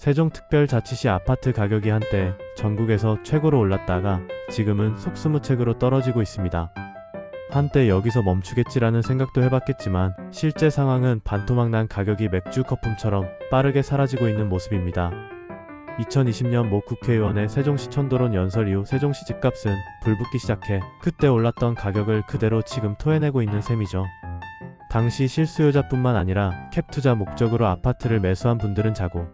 세종특별자치시 아파트 가격이 한때 전국에서 최고로 올랐다가 지금은 속수무책으로 떨어지고 있습니다. 한때 여기서 멈추겠지라는 생각도 해봤겠지만 실제 상황은 반토막난 가격이 맥주 거품처럼 빠르게 사라지고 있는 모습입니다. 2020년 모 국회의원의 세종시 천도론 연설 이후 세종시 집값은 불붙기 시작해 그때 올랐던 가격을 그대로 지금 토해내고 있는 셈이죠. 당시 실수요자뿐만 아니라 캡투자 목적으로 아파트를 매수한 분들은 자고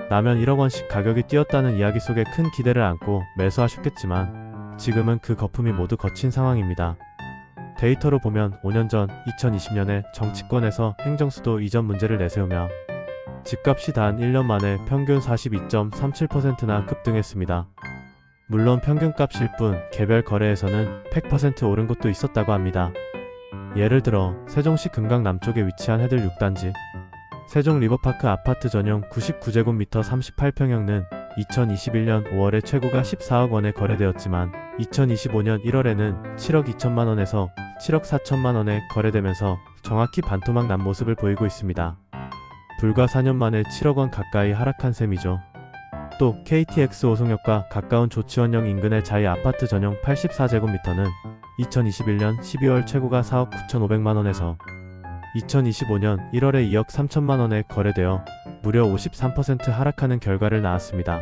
나면 1억 원씩 가격이 뛰었다는 이야기 속에 큰 기대를 안고 매수하셨겠지만 지금은 그 거품이 모두 거친 상황입니다. 데이터로 보면 5년 전 2020년에 정치권에서 행정수도 이전 문제를 내세우며 집값이 단 1년 만에 평균 42.37%나 급등했습니다. 물론 평균값일 뿐 개별 거래에서는 100% 오른 곳도 있었다고 합니다. 예를 들어 세종시 금강 남쪽에 위치한 해들 6단지 세종 리버파크 아파트 전용 99제곱미터 38평형은 2021년 5월에 최고가 14억 원에 거래되었지만 2025년 1월에는 7억 2천만 원에서 7억 4천만 원에 거래되면서 정확히 반토막 난 모습을 보이고 있습니다. 불과 4년 만에 7억 원 가까이 하락한 셈이죠. 또 KTX 오송역과 가까운 조치원역 인근의 자이 아파트 전용 84제곱미터는 2021년 12월 최고가 4억 9,500만 원에서 2025년 1월에 2억 3천만 원에 거래되어 무려 53% 하락하는 결과를 낳았습니다.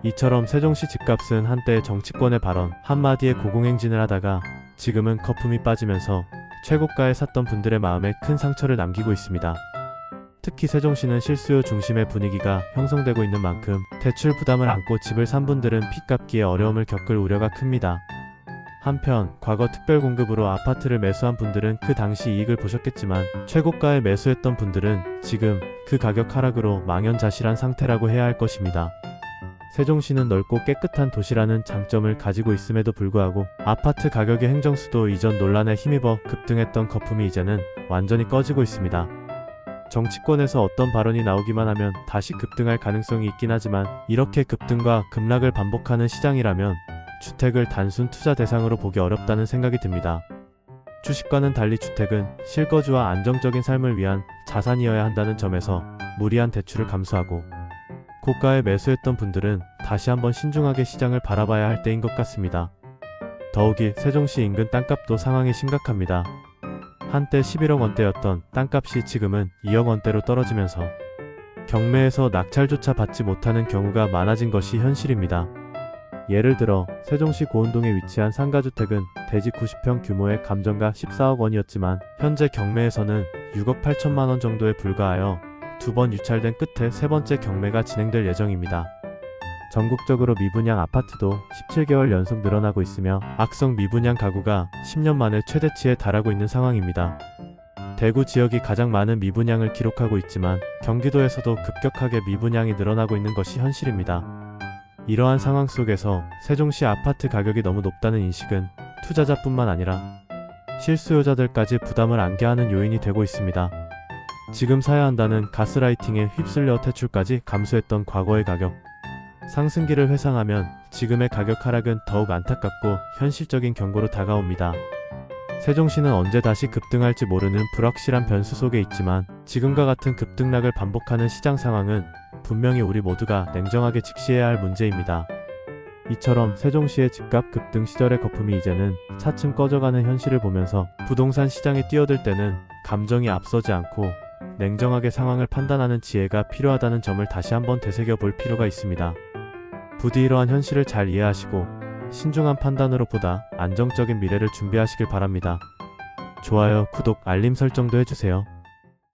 이처럼 세종시 집값은 한때 정치권의 발언 한마디에 고공행진을 하다가 지금은 거품이 빠지면서 최고가에 샀던 분들의 마음에 큰 상처를 남기고 있습니다. 특히 세종시는 실수요 중심의 분위기가 형성되고 있는 만큼 대출 부담을 안고 집을 산 분들은 빚 갚기에 어려움을 겪을 우려가 큽니다. 한편 과거 특별공급으로 아파트를 매수한 분들은 그 당시 이익을 보셨겠지만 최고가에 매수했던 분들은 지금 그 가격 하락으로 망연자실한 상태라고 해야 할 것입니다. 세종시는 넓고 깨끗한 도시라는 장점을 가지고 있음에도 불구하고 아파트 가격의 행정수도 이전 논란에 힘입어 급등했던 거품이 이제는 완전히 꺼지고 있습니다. 정치권에서 어떤 발언이 나오기만 하면 다시 급등할 가능성이 있긴 하지만 이렇게 급등과 급락을 반복하는 시장이라면 주택을 단순 투자 대상으로 보기 어렵다는 생각이 듭니다. 주식과는 달리 주택은 실거주와 안정적인 삶을 위한 자산이어야 한다는 점에서 무리한 대출을 감수하고 고가에 매수했던 분들은 다시 한번 신중하게 시장을 바라봐야 할 때인 것 같습니다. 더욱이 세종시 인근 땅값도 상황이 심각합니다. 한때 11억 원대였던 땅값이 지금은 2억 원대로 떨어지면서 경매에서 낙찰조차 받지 못하는 경우가 많아진 것이 현실입니다. 예를 들어 세종시 고운동에 위치한 상가주택은 대지 90평 규모의 감정가 14억 원이었지만 현재 경매에서는 6억 8천만 원 정도에 불과하여 2번 유찰된 끝에 세 번째 경매가 진행될 예정입니다. 전국적으로 미분양 아파트도 17개월 연속 늘어나고 있으며 악성 미분양 가구가 10년 만에 최대치에 달하고 있는 상황입니다. 대구 지역이 가장 많은 미분양을 기록하고 있지만 경기도에서도 급격하게 미분양이 늘어나고 있는 것이 현실입니다. 이러한 상황 속에서 세종시 아파트 가격이 너무 높다는 인식은 투자자뿐만 아니라 실수요자들까지 부담을 안게 하는 요인이 되고 있습니다. 지금 사야 한다는 가스라이팅에 휩쓸려 대출까지 감수했던 과거의 가격 상승기를 회상하면 지금의 가격 하락은 더욱 안타깝고 현실적인 경고로 다가옵니다. 세종시는 언제 다시 급등할지 모르는 불확실한 변수 속에 있지만 지금과 같은 급등락을 반복하는 시장 상황은 분명히 우리 모두가 냉정하게 직시해야 할 문제입니다. 이처럼 세종시의 집값 급등 시절의 거품이 이제는 차츰 꺼져가는 현실을 보면서 부동산 시장에 뛰어들 때는 감정이 앞서지 않고 냉정하게 상황을 판단하는 지혜가 필요하다는 점을 다시 한번 되새겨 볼 필요가 있습니다. 부디 이러한 현실을 잘 이해하시고 신중한 판단으로 보다 안정적인 미래를 준비하시길 바랍니다. 좋아요, 구독, 알림 설정도 해주세요.